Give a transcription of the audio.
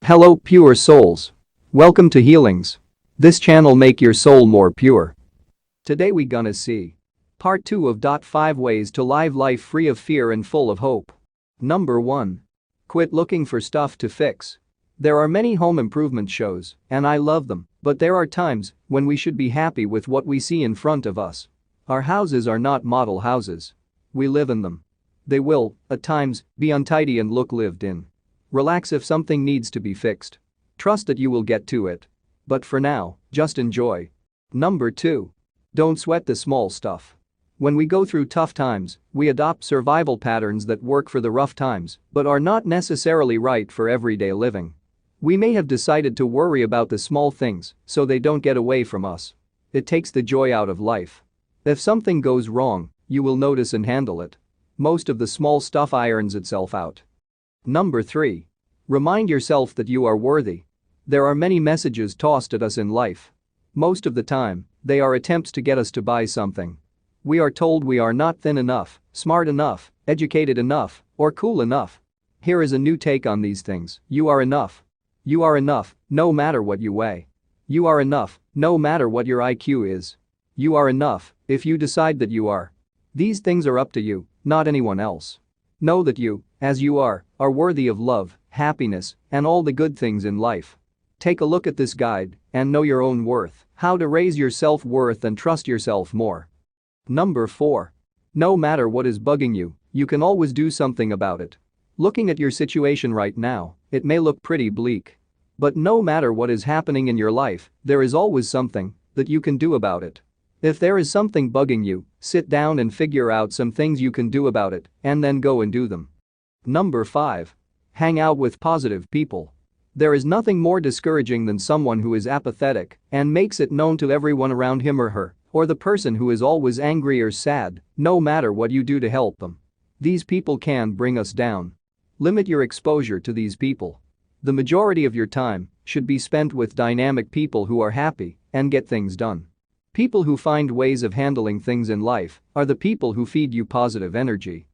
Hello pure souls. Welcome to Healings. This channel make your soul more pure. Today we gonna see part 2 of 5 ways to live life free of fear and full of hope. Number 1. Quit looking for stuff to fix. There are many home improvement shows, and I love them, but there are times when we should be happy with what we see in front of us. Our houses are not model houses. We live in them. They will, at times, be untidy and look lived in. Relax if something needs to be fixed. Trust that you will get to it. But for now, just enjoy. Number 2. Don't sweat the small stuff. When we go through tough times, we adopt survival patterns that work for the rough times but are not necessarily right for everyday living. We may have decided to worry about the small things so they don't get away from us. It takes the joy out of life. If something goes wrong, you will notice and handle it. Most of the small stuff irons itself out. Number 3. Remind yourself that you are worthy. There are many messages tossed at us in life. Most of the time, they are attempts to get us to buy something. We are told we are not thin enough, smart enough, educated enough, or cool enough. Here is a new take on these things. You are enough. You are enough, no matter what you weigh. You are enough, no matter what your IQ is. You are enough if you decide that you are. These things are up to you, not anyone else. Know that you, as you are worthy of love, happiness, and all the good things in life. Take a look at this guide and know your own worth, how to raise your self-worth and trust yourself more. Number 4. No matter what is bugging you, you can always do something about it. Looking at your situation right now, it may look pretty bleak. But no matter what is happening in your life, there is always something that you can do about it. If there is something bugging you, sit down and figure out some things you can do about it and then go and do them. Number 5. Hang out with positive people. There is nothing more discouraging than someone who is apathetic and makes it known to everyone around him or her, or the person who is always angry or sad, no matter what you do to help them. These people can bring us down. Limit your exposure to these people. The majority of your time should be spent with dynamic people who are happy and get things done. People who find ways of handling things in life are the people who feed you positive energy.